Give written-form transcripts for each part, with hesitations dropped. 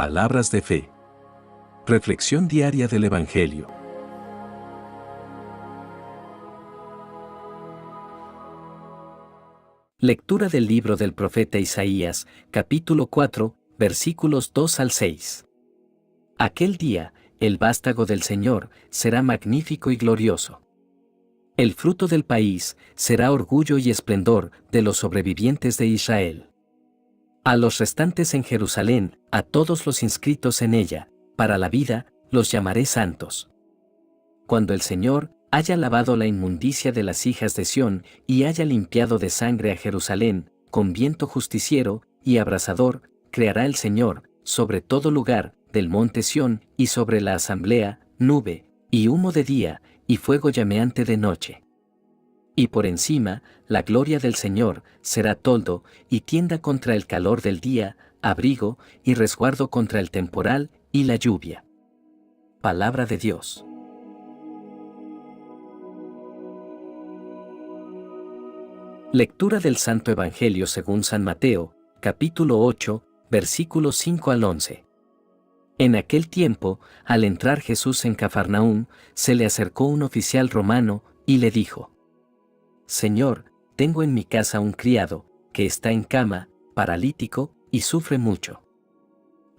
Palabras de fe. Reflexión diaria del Evangelio. Lectura del libro del profeta Isaías, capítulo 4, versículos 2 al 6. Aquel día, el vástago del Señor será magnífico y glorioso. El fruto del país será orgullo y esplendor de los sobrevivientes de Israel. A los restantes en Jerusalén, a todos los inscritos en ella, para la vida, los llamaré santos. Cuando el Señor haya lavado la inmundicia de las hijas de Sión y haya limpiado de sangre a Jerusalén, con viento justiciero y abrasador, creará el Señor, sobre todo lugar, del monte Sión y sobre la asamblea, nube, y humo de día, y fuego llameante de noche. Y por encima, la gloria del Señor será toldo y tienda contra el calor del día, abrigo y resguardo contra el temporal y la lluvia. Palabra de Dios. Lectura del Santo Evangelio según San Mateo, capítulo 8, versículos 5 al 11. En aquel tiempo, al entrar Jesús en Cafarnaúm, se le acercó un oficial romano y le dijo: Señor, tengo en mi casa un criado, que está en cama, paralítico, y sufre mucho.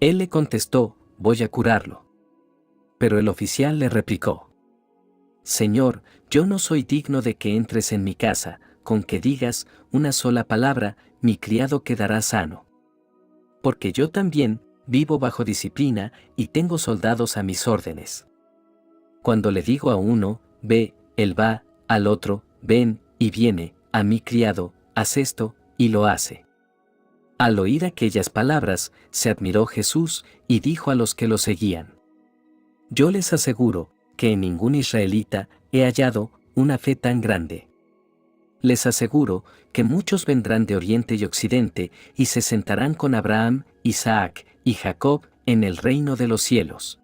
Él le contestó: voy a curarlo. Pero el oficial le replicó: Señor, yo no soy digno de que entres en mi casa, con que digas una sola palabra, mi criado quedará sano. Porque yo también vivo bajo disciplina y tengo soldados a mis órdenes. Cuando le digo a uno, ve, él va, al otro, ven, y viene, a mi criado, haz esto, y lo hace. Al oír aquellas palabras, se admiró Jesús y dijo a los que lo seguían: Yo les aseguro que en ningún israelita he hallado una fe tan grande. Les aseguro que muchos vendrán de oriente y occidente y se sentarán con Abraham, Isaac y Jacob en el reino de los cielos.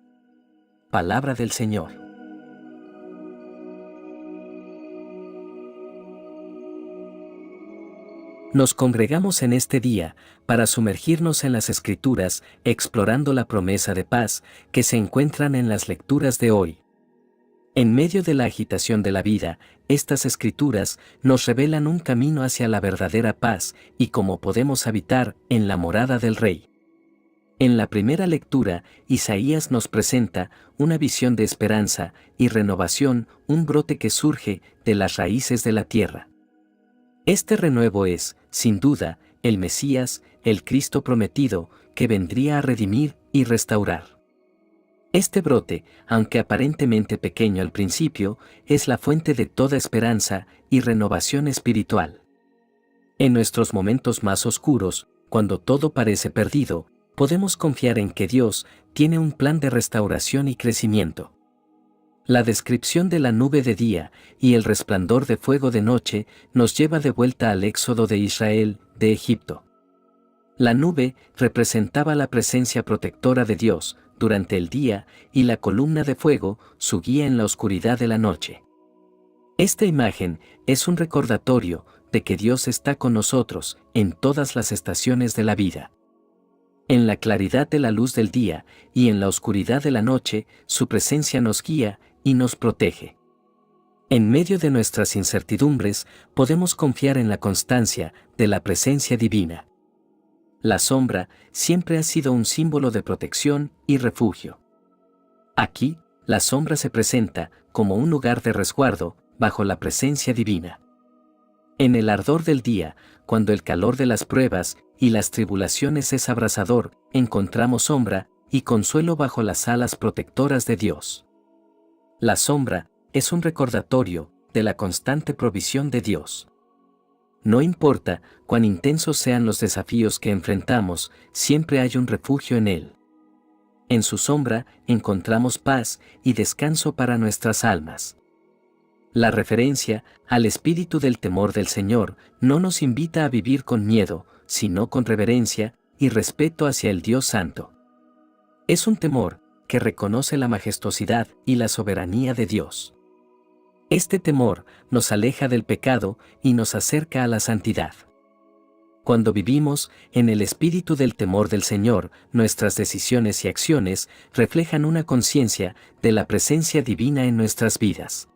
Palabra del Señor. Nos congregamos en este día para sumergirnos en las Escrituras, explorando la promesa de paz que se encuentran en las lecturas de hoy. En medio de la agitación de la vida, estas Escrituras nos revelan un camino hacia la verdadera paz y cómo podemos habitar en la morada del Rey. En la primera lectura, Isaías nos presenta una visión de esperanza y renovación, un brote que surge de las raíces de la tierra. Este renuevo es, sin duda, el Mesías, el Cristo prometido, que vendría a redimir y restaurar. Este brote, aunque aparentemente pequeño al principio, es la fuente de toda esperanza y renovación espiritual. En nuestros momentos más oscuros, cuando todo parece perdido, podemos confiar en que Dios tiene un plan de restauración y crecimiento. La descripción de la nube de día y el resplandor de fuego de noche nos lleva de vuelta al éxodo de Israel, de Egipto. La nube representaba la presencia protectora de Dios durante el día y la columna de fuego, su guía en la oscuridad de la noche. Esta imagen es un recordatorio de que Dios está con nosotros en todas las estaciones de la vida. En la claridad de la luz del día y en la oscuridad de la noche, su presencia nos guía y nos protege. En medio de nuestras incertidumbres, podemos confiar en la constancia de la presencia divina. La sombra siempre ha sido un símbolo de protección y refugio. Aquí, la sombra se presenta como un lugar de resguardo bajo la presencia divina. En el ardor del día, cuando el calor de las pruebas y las tribulaciones es abrasador, encontramos sombra y consuelo bajo las alas protectoras de Dios. La sombra es un recordatorio de la constante provisión de Dios. No importa cuán intensos sean los desafíos que enfrentamos, siempre hay un refugio en Él. En su sombra encontramos paz y descanso para nuestras almas. La referencia al espíritu del temor del Señor no nos invita a vivir con miedo, sino con reverencia y respeto hacia el Dios Santo. Es un temor que reconoce la majestuosidad y la soberanía de Dios. Este temor nos aleja del pecado y nos acerca a la santidad. Cuando vivimos en el espíritu del temor del Señor, nuestras decisiones y acciones reflejan una conciencia de la presencia divina en nuestras vidas.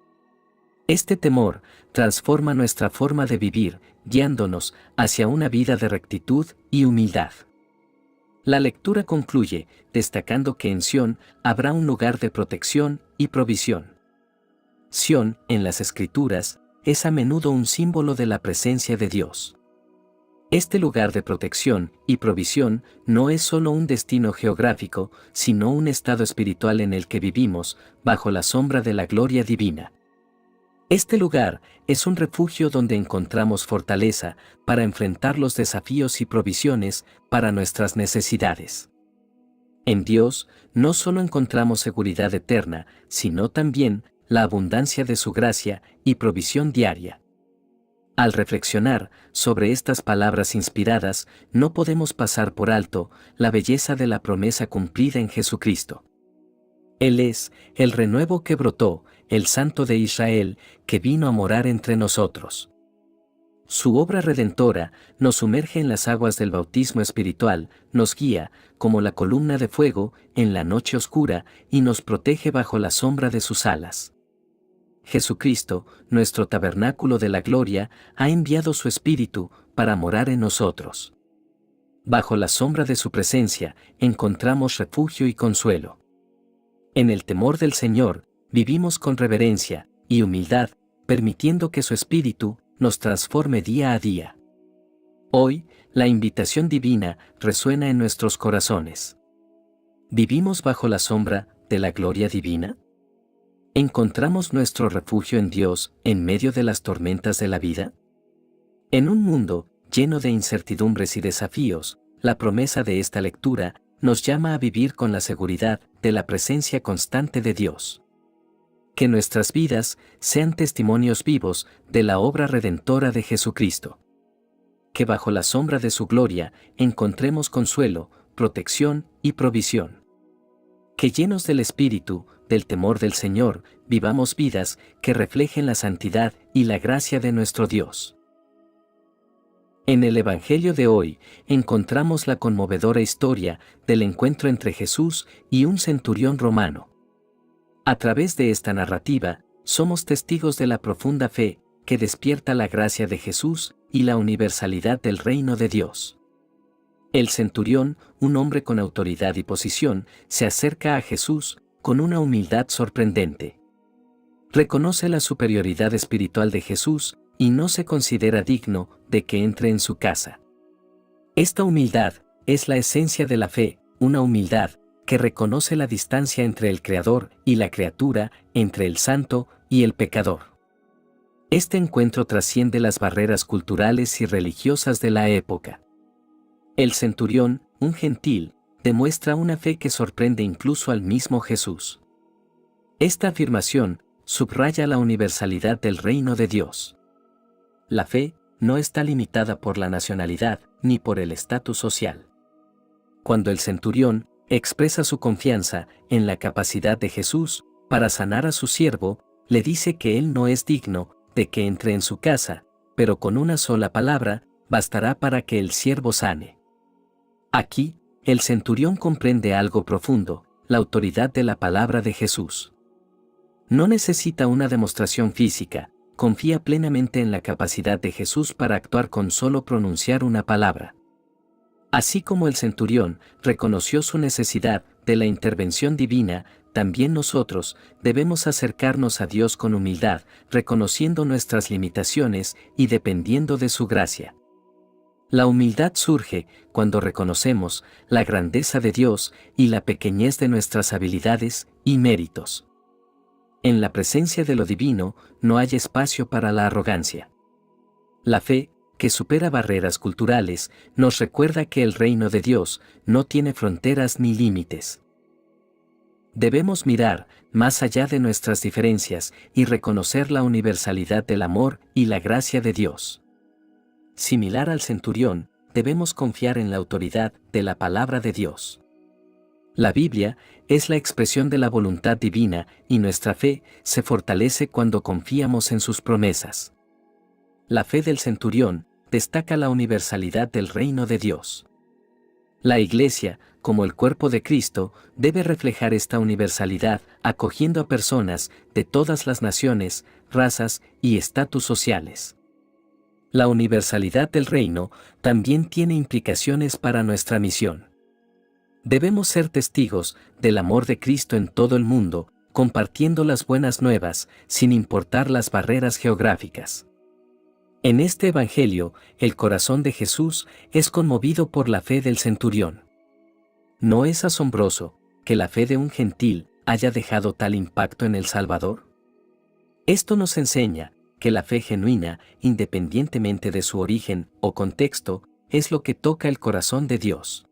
Este temor transforma nuestra forma de vivir, guiándonos hacia una vida de rectitud y humildad. La lectura concluye destacando que en Sión habrá un lugar de protección y provisión. Sión, en las Escrituras, es a menudo un símbolo de la presencia de Dios. Este lugar de protección y provisión no es solo un destino geográfico, sino un estado espiritual en el que vivimos, bajo la sombra de la gloria divina. Este lugar es un refugio donde encontramos fortaleza para enfrentar los desafíos y provisiones para nuestras necesidades. En Dios no solo encontramos seguridad eterna, sino también la abundancia de su gracia y provisión diaria. Al reflexionar sobre estas palabras inspiradas, no podemos pasar por alto la belleza de la promesa cumplida en Jesucristo. Él es el renuevo que brotó, el Santo de Israel, que vino a morar entre nosotros. Su obra redentora nos sumerge en las aguas del bautismo espiritual, nos guía, como la columna de fuego, en la noche oscura, y nos protege bajo la sombra de sus alas. Jesucristo, nuestro tabernáculo de la gloria, ha enviado su Espíritu para morar en nosotros. Bajo la sombra de su presencia, encontramos refugio y consuelo. En el temor del Señor, vivimos con reverencia y humildad, permitiendo que su Espíritu nos transforme día a día. Hoy, la invitación divina resuena en nuestros corazones. ¿Vivimos bajo la sombra de la gloria divina? ¿Encontramos nuestro refugio en Dios en medio de las tormentas de la vida? En un mundo lleno de incertidumbres y desafíos, la promesa de esta lectura nos llama a vivir con la seguridad de la presencia constante de Dios. Que nuestras vidas sean testimonios vivos de la obra redentora de Jesucristo. Que bajo la sombra de su gloria encontremos consuelo, protección y provisión. Que llenos del Espíritu, del temor del Señor, vivamos vidas que reflejen la santidad y la gracia de nuestro Dios. En el Evangelio de hoy encontramos la conmovedora historia del encuentro entre Jesús y un centurión romano. A través de esta narrativa, somos testigos de la profunda fe que despierta la gracia de Jesús y la universalidad del reino de Dios. El centurión, un hombre con autoridad y posición, se acerca a Jesús con una humildad sorprendente. Reconoce la superioridad espiritual de Jesús y no se considera digno de que entre en su casa. Esta humildad es la esencia de la fe, una humildad que reconoce la distancia entre el Creador y la criatura, entre el santo y el pecador. Este encuentro trasciende las barreras culturales y religiosas de la época. El centurión, un gentil, demuestra una fe que sorprende incluso al mismo Jesús. Esta afirmación subraya la universalidad del reino de Dios. La fe no está limitada por la nacionalidad ni por el estatus social. Cuando el centurión expresa su confianza en la capacidad de Jesús para sanar a su siervo, le dice que él no es digno de que entre en su casa, pero con una sola palabra bastará para que el siervo sane. Aquí, el centurión comprende algo profundo, la autoridad de la palabra de Jesús. No necesita una demostración física, confía plenamente en la capacidad de Jesús para actuar con solo pronunciar una palabra. Así como el centurión reconoció su necesidad de la intervención divina, también nosotros debemos acercarnos a Dios con humildad, reconociendo nuestras limitaciones y dependiendo de su gracia. La humildad surge cuando reconocemos la grandeza de Dios y la pequeñez de nuestras habilidades y méritos. En la presencia de lo divino no hay espacio para la arrogancia. La fe, que supera barreras culturales, nos recuerda que el reino de Dios no tiene fronteras ni límites. Debemos mirar más allá de nuestras diferencias y reconocer la universalidad del amor y la gracia de Dios. Similar al centurión, debemos confiar en la autoridad de la palabra de Dios. La Biblia es la expresión de la voluntad divina y nuestra fe se fortalece cuando confiamos en sus promesas. La fe del centurión destaca la universalidad del reino de Dios. La Iglesia, como el cuerpo de Cristo, debe reflejar esta universalidad, acogiendo a personas de todas las naciones, razas y estatus sociales. La universalidad del reino también tiene implicaciones para nuestra misión. Debemos ser testigos del amor de Cristo en todo el mundo, compartiendo las buenas nuevas, sin importar las barreras geográficas. En este Evangelio, el corazón de Jesús es conmovido por la fe del centurión. ¿No es asombroso que la fe de un gentil haya dejado tal impacto en el Salvador? Esto nos enseña que la fe genuina, independientemente de su origen o contexto, es lo que toca el corazón de Dios.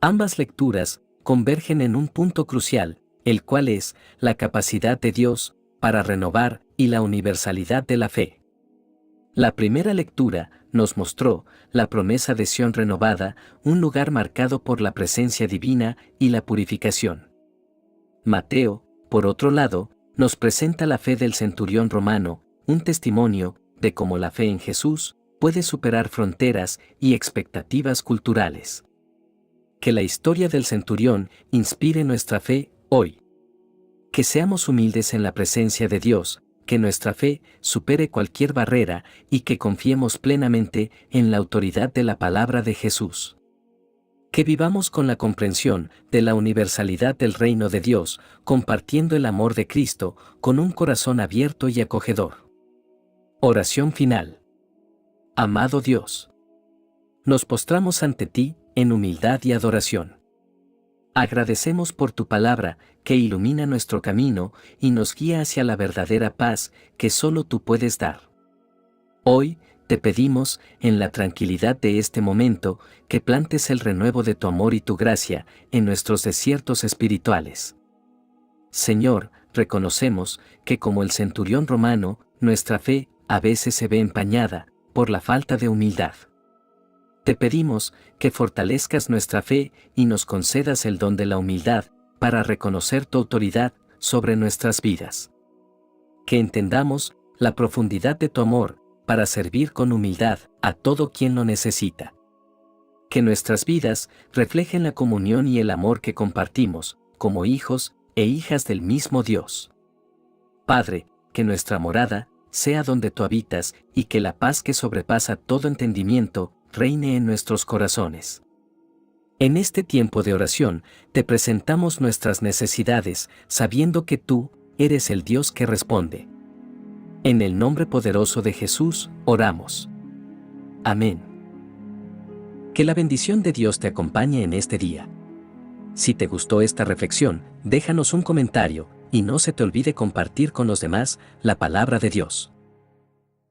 Ambas lecturas convergen en un punto crucial, el cual es la capacidad de Dios para renovar y la universalidad de la fe. La primera lectura nos mostró la promesa de Sión renovada, un lugar marcado por la presencia divina y la purificación. Mateo, por otro lado, nos presenta la fe del centurión romano, un testimonio de cómo la fe en Jesús puede superar fronteras y expectativas culturales. Que la historia del centurión inspire nuestra fe hoy. Que seamos humildes en la presencia de Dios, que nuestra fe supere cualquier barrera y que confiemos plenamente en la autoridad de la palabra de Jesús. Que vivamos con la comprensión de la universalidad del reino de Dios, compartiendo el amor de Cristo con un corazón abierto y acogedor. Oración final. Amado Dios, nos postramos ante ti en humildad y adoración. Agradecemos por tu palabra, que ilumina nuestro camino y nos guía hacia la verdadera paz que solo tú puedes dar. Hoy, te pedimos, en la tranquilidad de este momento, que plantes el renuevo de tu amor y tu gracia en nuestros desiertos espirituales. Señor, reconocemos que como el centurión romano, nuestra fe a veces se ve empañada por la falta de humildad. Te pedimos que fortalezcas nuestra fe y nos concedas el don de la humildad para reconocer tu autoridad sobre nuestras vidas. Que entendamos la profundidad de tu amor para servir con humildad a todo quien lo necesita. Que nuestras vidas reflejen la comunión y el amor que compartimos como hijos e hijas del mismo Dios. Padre, que nuestra morada sea donde tú habitas y que la paz que sobrepasa todo entendimiento reine en nuestros corazones. En este tiempo de oración, te presentamos nuestras necesidades, sabiendo que tú eres el Dios que responde. En el nombre poderoso de Jesús, oramos. Amén. Que la bendición de Dios te acompañe en este día. Si te gustó esta reflexión, déjanos un comentario, y no se te olvide compartir con los demás la palabra de Dios.